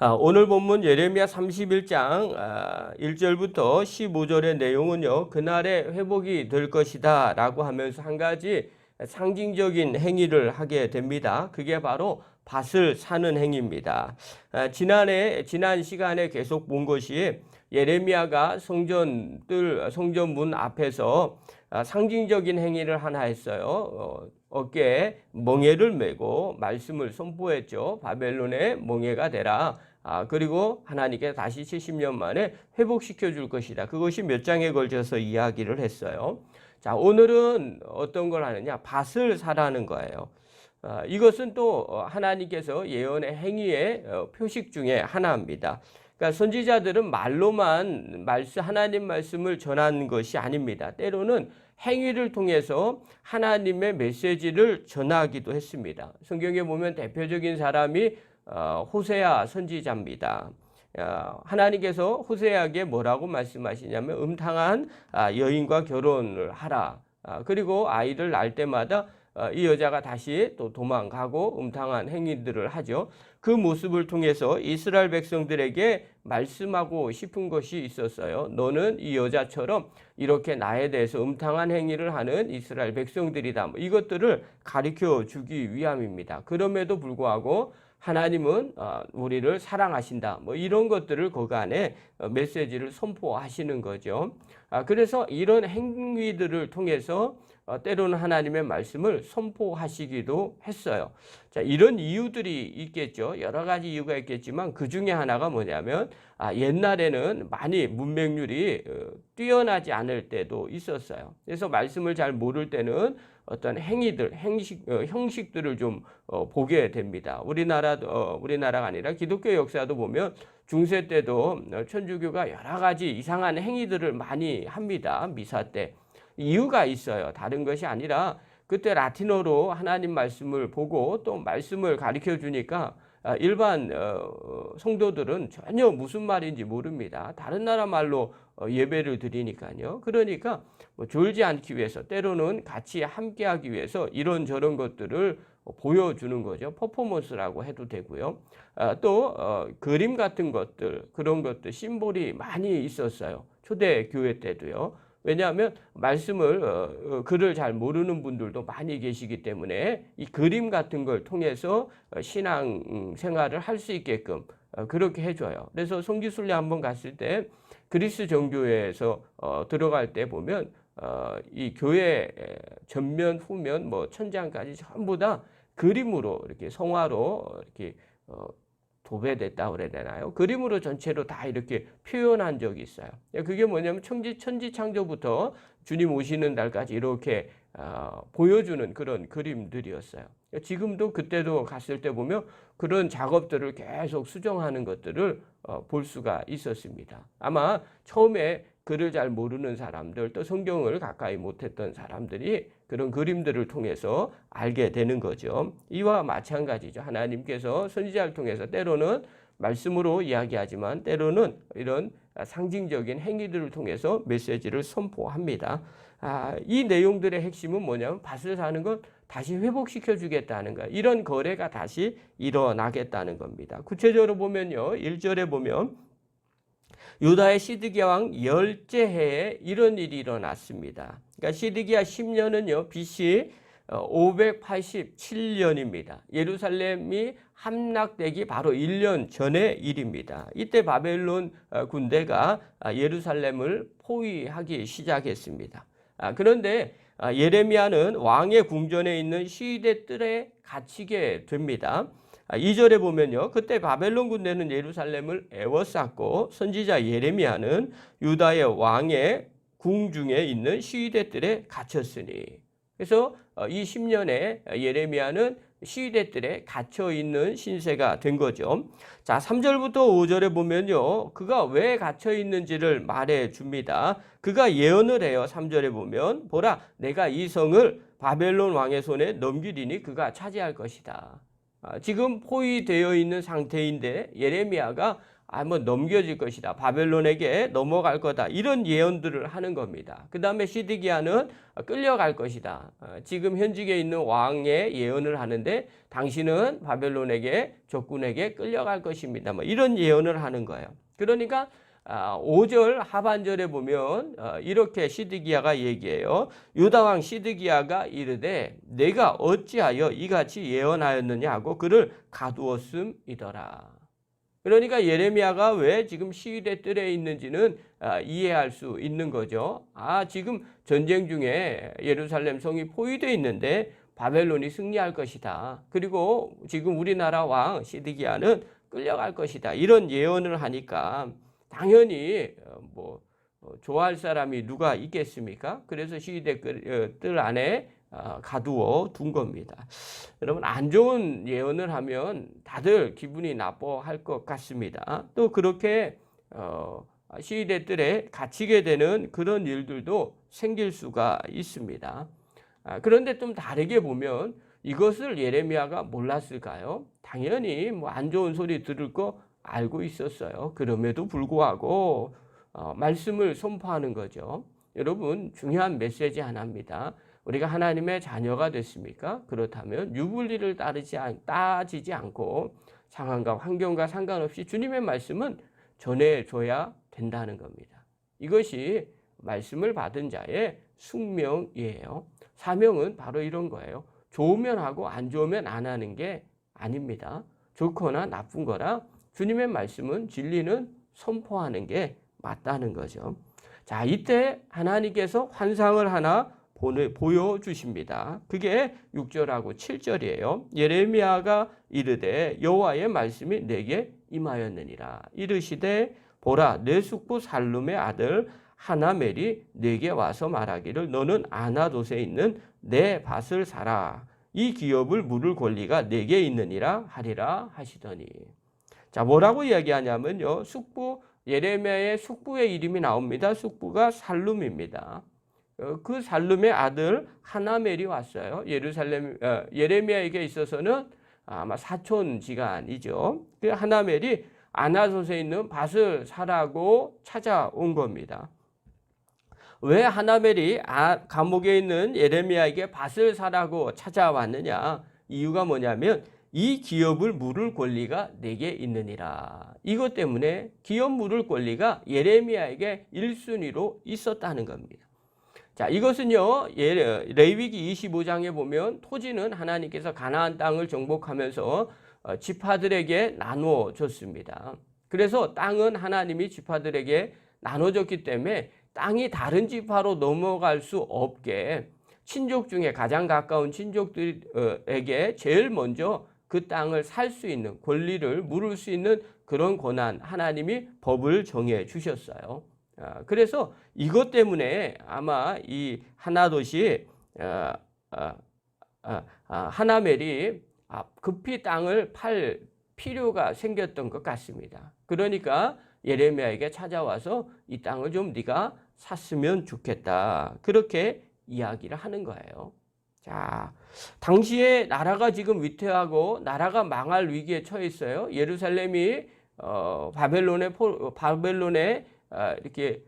오늘 본문 예레미야 31장 1절부터 15절의 내용은요. 그날의 회복이 될 것이다 라고 하면서 한 가지 상징적인 행위를 하게 됩니다. 그게 바로 밭을 사는 행위입니다. 지난 시간에 계속 본 것이 예레미야가 성전문 앞에서 상징적인 행위를 하나 했어요. 어깨에 멍에를 메고 말씀을 선포했죠. 바벨론의 멍에가 되라. 그리고 하나님께 다시 70년 만에 회복시켜 줄 것이다. 그것이 몇 장에 걸쳐서 이야기를 했어요. 자, 오늘은 어떤 걸 하느냐? 밭을 사라는 거예요. 이것은 또 하나님께서 예언의 행위의 표식 중에 하나입니다. 그러니까 선지자들은 말로만 하나님 말씀을 전하는 것이 아닙니다. 때로는 행위를 통해서 하나님의 메시지를 전하기도 했습니다. 성경에 보면 대표적인 사람이 호세아 선지자입니다. 하나님께서 호세아에게 뭐라고 말씀하시냐면 음탕한 여인과 결혼을 하라. 그리고 아이를 낳을 때마다 이 여자가 다시 또 도망가고 음탕한 행위들을 하죠. 그 모습을 통해서 이스라엘 백성들에게 말씀하고 싶은 것이 있었어요. 너는 이 여자처럼 이렇게 나에 대해서 음탕한 행위를 하는 이스라엘 백성들이다. 이것들을 가르쳐 주기 위함입니다. 그럼에도 불구하고 하나님은 우리를 사랑하신다. 이런 것들을 그 안에 메시지를 선포하시는 거죠. 그래서 이런 행위들을 통해서 때로는 하나님의 말씀을 선포하시기도 했어요. 자, 이런 이유들이 있겠죠. 여러 가지 이유가 있겠지만 그 중에 하나가 뭐냐면 옛날에는 많이 문맹률이 뛰어나지 않을 때도 있었어요. 그래서 말씀을 잘 모를 때는 어떤 형식들을 좀 보게 됩니다. 우리나라가 아니라 기독교 역사도 보면 중세 때도 천주교가 여러 가지 이상한 행위들을 많이 합니다. 미사 때. 이유가 있어요. 다른 것이 아니라 그때 라틴어로 하나님 말씀을 보고 또 말씀을 가르쳐 주니까 일반 성도들은 전혀 무슨 말인지 모릅니다. 다른 나라 말로 예배를 드리니까요. 그러니까 졸지 않기 위해서 때로는 같이 함께하기 위해서 이런저런 것들을 보여주는 거죠. 퍼포먼스라고 해도 되고요. 또 그림 같은 것들, 그런 것들 심볼이 많이 있었어요. 초대 교회 때도요. 왜냐하면 글을 잘 모르는 분들도 많이 계시기 때문에 이 그림 같은 걸 통해서 신앙 생활을 할 수 있게끔 그렇게 해줘요. 그래서 성지순례 한번 갔을 때 그리스 정교회에서 들어갈 때 보면 이 교회 전면, 후면, 천장까지 전부 다 그림으로 이렇게 성화로 이렇게 도배됐다 그래야 되나요? 그림으로 전체로 다 이렇게 표현한 적이 있어요. 그게 뭐냐면 천지 창조부터 주님 오시는 날까지 이렇게 보여주는 그런 그림들이었어요. 지금도 그때도 갔을 때 보면 그런 작업들을 계속 수정하는 것들을 볼 수가 있었습니다. 아마 처음에 글을 잘 모르는 사람들 또 성경을 가까이 못했던 사람들이 그런 그림들을 통해서 알게 되는 거죠. 이와 마찬가지죠. 하나님께서 선지자를 통해서 때로는 말씀으로 이야기하지만 때로는 이런 상징적인 행위들을 통해서 메시지를 선포합니다. 이 내용들의 핵심은 뭐냐면 밭을 사는 건 다시 회복시켜 주겠다는 거예요. 이런 거래가 다시 일어나겠다는 겁니다. 구체적으로 보면요. 1절에 보면 유다의 시드기야 왕 10째 해에 이런 일이 일어났습니다. 그러니까 시드기야 10년은요. BC 587년입니다. 예루살렘이 함락되기 바로 1년 전의 일입니다. 이때 바벨론 군대가 예루살렘을 포위하기 시작했습니다. 그런데 예레미야는 왕의 궁전에 있는 시위대 뜰에 갇히게 됩니다. 2절에 보면요. 그때 바벨론 군대는 예루살렘을 에워쌌고 선지자 예레미야는 유다의 왕의 궁중에 있는 시위대 뜰에 갇혔으니. 그래서 이 10년에 예레미야는 시위대 뜰에 갇혀 있는 신세가 된 거죠. 자, 3절부터 5절에 보면요. 그가 왜 갇혀 있는지를 말해 줍니다. 그가 예언을 해요. 3절에 보면 보라 내가 이 성을 바벨론 왕의 손에 넘기리니 그가 차지할 것이다. 지금 포위되어 있는 상태인데 예레미야가 뭐 넘겨질 것이다. 바벨론에게 넘어갈 거다. 이런 예언들을 하는 겁니다. 그 다음에 시드기야는 끌려갈 것이다. 지금 현직에 있는 왕의 예언을 하는데 당신은 바벨론에게 적군에게 끌려갈 것입니다. 뭐 이런 예언을 하는 거예요. 그러니까 5절 하반절에 보면 이렇게 시드기야가 얘기해요. 유다왕 시드기야가 이르되 내가 어찌하여 이같이 예언하였느냐 하고 그를 가두었음이더라. 그러니까 예레미야가 왜 지금 시위대 뜰에 있는지는 이해할 수 있는 거죠. 지금 전쟁 중에 예루살렘 성이 포위되어 있는데 바벨론이 승리할 것이다. 그리고 지금 우리나라 왕 시드기야는 끌려갈 것이다. 이런 예언을 하니까 당연히 좋아할 사람이 누가 있겠습니까? 그래서 시위대 뜰 안에 가두어 둔 겁니다. 여러분, 안 좋은 예언을 하면 다들 기분이 나빠할 것 같습니다. 또 그렇게 시위대 뜰에 갇히게 되는 그런 일들도 생길 수가 있습니다. 그런데 좀 다르게 보면 이것을 예레미야가 몰랐을까요? 당연히 안 좋은 소리 들을 거 알고 있었어요. 그럼에도 불구하고 말씀을 선포하는 거죠. 여러분, 중요한 메시지 하나입니다. 우리가 하나님의 자녀가 됐습니까? 그렇다면 유불리를 따지지 않고 상황과 환경과 상관없이 주님의 말씀은 전해줘야 된다는 겁니다. 이것이 말씀을 받은 자의 숙명이에요. 사명은 바로 이런 거예요. 좋으면 하고 안 좋으면 안 하는 게 아닙니다. 좋거나 나쁜 거라 주님의 말씀은 진리는 선포하는 게 맞다는 거죠. 자, 이때 하나님께서 환상을 하나 보여주십니다. 그게 6절하고 7절이에요. 예레미야가 이르되 여호와의 말씀이 내게 임하였느니라. 이르시되 보라 내 숙부 살룸의 아들 하나멜이 내게 와서 말하기를 너는 아나돗에 있는 내 밭을 사라. 이 기업을 물을 권리가 내게 있느니라 하리라 하시더니. 자, 뭐라고 이야기하냐면요. 예레미야의 숙부의 이름이 나옵니다. 숙부가 살룸입니다. 그 살룸의 아들 하나멜이 왔어요. 예레미야에게 있어서는 아마 사촌지간이죠. 그 하나멜이 아나돗에 있는 밭을 사라고 찾아온 겁니다. 왜 하나멜이 감옥에 있는 예레미야에게 밭을 사라고 찾아왔느냐? 이유가 뭐냐면 이 기업을 물을 권리가 내게 있느니라. 이것 때문에 기업 물을 권리가 예레미야에게 1순위로 있었다는 겁니다. 자, 이것은요, 레위기 25장에 보면 토지는 하나님께서 가나안 땅을 정복하면서 지파들에게 나누어 줬습니다. 그래서 땅은 하나님이 지파들에게 나눠줬기 때문에 땅이 다른 지파로 넘어갈 수 없게 친족 중에 가장 가까운 친족들에게 제일 먼저 그 땅을 살 수 있는 권리를 물을 수 있는 그런 권한 하나님이 법을 정해 주셨어요. 그래서 이것 때문에 아마 이 하나돗이 하나멜이 급히 땅을 팔 필요가 생겼던 것 같습니다. 그러니까 예레미야에게 찾아와서 이 땅을 좀 네가 샀으면 좋겠다. 그렇게 이야기를 하는 거예요. 자, 당시에 나라가 지금 위태하고 나라가 망할 위기에 처해 있어요. 예루살렘이 바벨론에 이렇게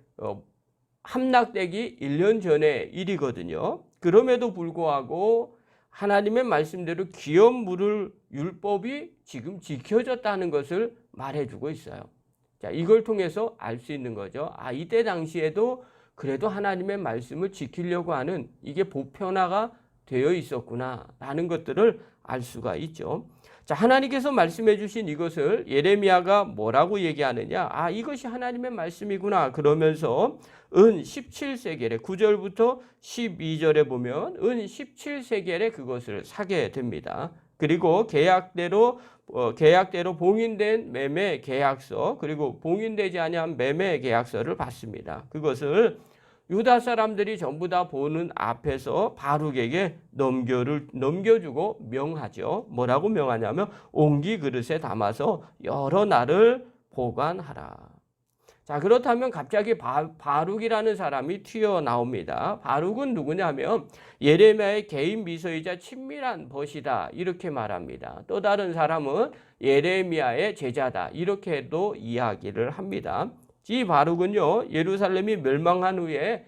함락되기 1년 전의 일이거든요. 그럼에도 불구하고 하나님의 말씀대로 기업 물을 율법이 지금 지켜졌다는 것을 말해주고 있어요. 자, 이걸 통해서 알 수 있는 거죠. 이때 당시에도 그래도 하나님의 말씀을 지키려고 하는 이게 보편화가 되어 있었구나 라는 것들을 알 수가 있죠. 자, 하나님께서 말씀해 주신 이것을 예레미야가 뭐라고 얘기하느냐? 이것이 하나님의 말씀이구나. 그러면서 은 17세겔에 9절부터 12절에 보면 은 17세겔에 그것을 사게 됩니다. 그리고 계약대로 봉인된 매매 계약서, 그리고 봉인되지 아니한 매매 계약서를 받습니다. 그것을 유다 사람들이 전부 다 보는 앞에서 바룩에게 넘겨주고 명하죠. 뭐라고 명하냐면 옹기 그릇에 담아서 여러 날을 보관하라. 자, 자, 그렇다면 갑자기 바룩이라는 사람이 튀어나옵니다. 바룩은 누구냐면 예레미야의 개인 비서이자 친밀한 벗이다 이렇게 말합니다. 또 다른 사람은 예레미야의 제자다 이렇게도 이야기를 합니다. 이 바룩은요, 예루살렘이 멸망한 후에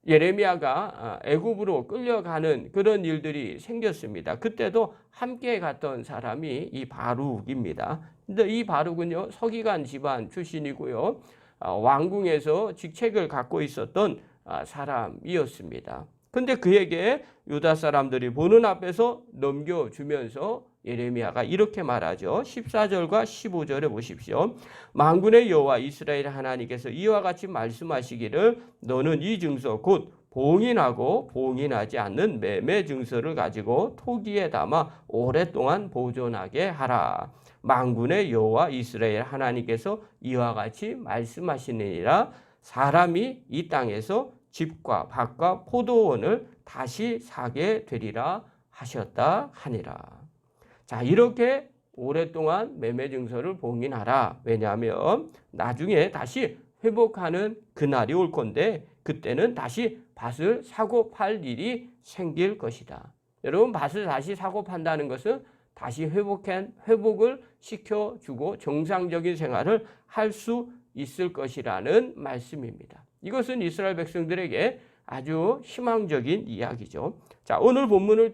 예레미야가 애굽으로 끌려가는 그런 일들이 생겼습니다. 그때도 함께 갔던 사람이 이 바룩입니다. 근데 이 바룩은요, 서기관 집안 출신이고요, 왕궁에서 직책을 갖고 있었던 사람이었습니다. 근데 그에게 유다 사람들이 보는 앞에서 넘겨주면서 예레미야가 이렇게 말하죠. 14절과 15절에 보십시오. 만군의 여호와 이스라엘 하나님께서 이와 같이 말씀하시기를 너는 이 증서 곧 봉인하고 봉인하지 않는 매매 증서를 가지고 토기에 담아 오랫동안 보존하게 하라. 만군의 여호와 이스라엘 하나님께서 이와 같이 말씀하시느니라. 사람이 이 땅에서 집과 밭과 포도원을 다시 사게 되리라 하셨다 하니라. 자, 이렇게 오랫동안 매매 증서를 봉인하라. 왜냐하면 나중에 다시 회복하는 그날이 올 건데 그때는 다시 밭을 사고 팔 일이 생길 것이다. 여러분, 밭을 다시 사고 판다는 것은 다시 회복을 시켜주고 정상적인 생활을 할 수 있을 것이라는 말씀입니다. 이것은 이스라엘 백성들에게 아주 희망적인 이야기죠. 자, 오늘 본문에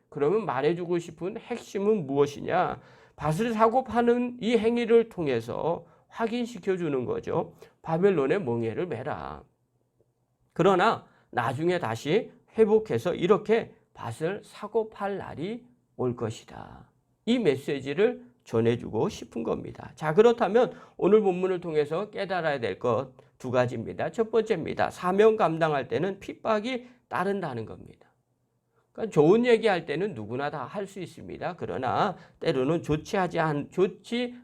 그러면 말해주고 싶은 핵심은 무엇이냐? 밭을 사고 파는 이 행위를 통해서 확인시켜 주는 거죠. 바벨론의 멍에를 매라. 그러나 나중에 다시 회복해서 이렇게 밭을 사고 팔 날이 올 것이다. 이 메시지를 전해주고 싶은 겁니다. 자, 그렇다면 오늘 본문을 통해서 깨달아야 될 것 두 가지입니다. 첫 번째입니다. 사명 감당할 때는 핍박이 따른다는 겁니다. 그러니까 좋은 얘기할 때는 누구나 다 할 수 있습니다. 그러나 때로는 좋지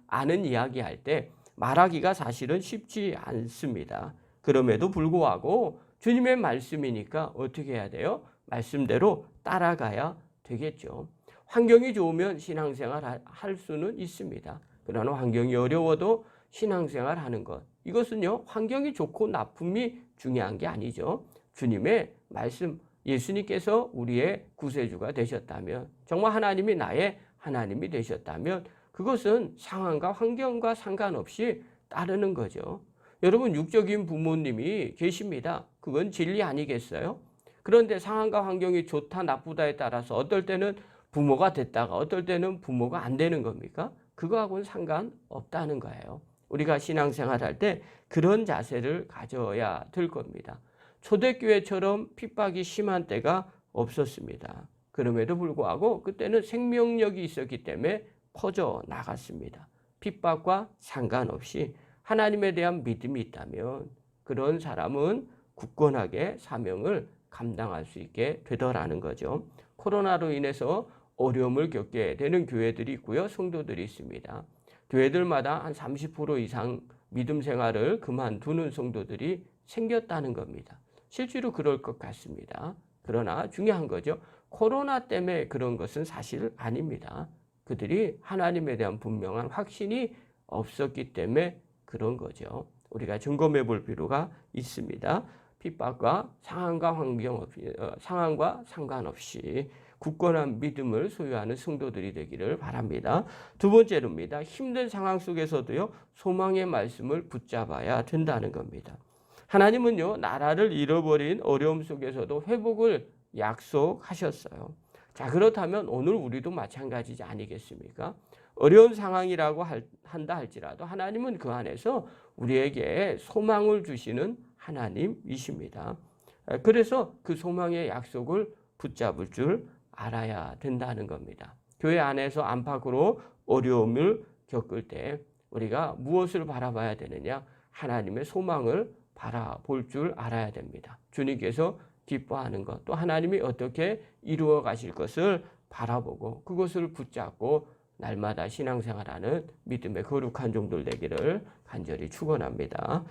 않은 이야기할 때 말하기가 사실은 쉽지 않습니다. 그럼에도 불구하고 주님의 말씀이니까 어떻게 해야 돼요? 말씀대로 따라가야 되겠죠. 환경이 좋으면 신앙생활 할 수는 있습니다. 그러나 환경이 어려워도 신앙생활 하는 것, 이것은요, 환경이 좋고 나쁨이 중요한 게 아니죠. 주님의 말씀, 예수님께서 우리의 구세주가 되셨다면, 정말 하나님이 나의 하나님이 되셨다면 그것은 상황과 환경과 상관없이 따르는 거죠. 여러분, 육적인 부모님이 계십니다. 그건 진리 아니겠어요? 그런데 상황과 환경이 좋다 나쁘다에 따라서 어떨 때는 부모가 됐다가 어떨 때는 부모가 안 되는 겁니까? 그거하고는 상관없다는 거예요. 우리가 신앙생활할 때 그런 자세를 가져야 될 겁니다. 초대교회처럼 핍박이 심한 때가 없었습니다. 그럼에도 불구하고 그때는 생명력이 있었기 때문에 퍼져 나갔습니다. 핍박과 상관없이 하나님에 대한 믿음이 있다면 그런 사람은 굳건하게 사명을 감당할 수 있게 되더라는 거죠. 코로나로 인해서 어려움을 겪게 되는 교회들이 있고요. 성도들이 있습니다. 교회들마다 한 30% 이상 믿음 생활을 그만두는 성도들이 생겼다는 겁니다. 실제로 그럴 것 같습니다. 그러나 중요한 거죠. 코로나 때문에 그런 것은 사실 아닙니다. 그들이 하나님에 대한 분명한 확신이 없었기 때문에 그런 거죠. 우리가 점검해 볼 필요가 있습니다. 핍박과 상황과 상관없이 굳건한 믿음을 소유하는 성도들이 되기를 바랍니다. 두 번째로입니다. 힘든 상황 속에서도요, 소망의 말씀을 붙잡아야 된다는 겁니다. 하나님은요, 나라를 잃어버린 어려움 속에서도 회복을 약속하셨어요. 자, 그렇다면 오늘 우리도 마찬가지지 아니겠습니까? 어려운 상황이라고 한다 할지라도 하나님은 그 안에서 우리에게 소망을 주시는 하나님이십니다. 그래서 그 소망의 약속을 붙잡을 줄 알아야 된다는 겁니다. 교회 안에서 안팎으로 어려움을 겪을 때 우리가 무엇을 바라봐야 되느냐? 하나님의 소망을 바라볼 줄 알아야 됩니다. 주님께서 기뻐하는 것, 또 하나님이 어떻게 이루어 가실 것을 바라보고 그것을 붙잡고 날마다 신앙생활하는 믿음의 거룩한 종들 되기를 간절히 축원합니다.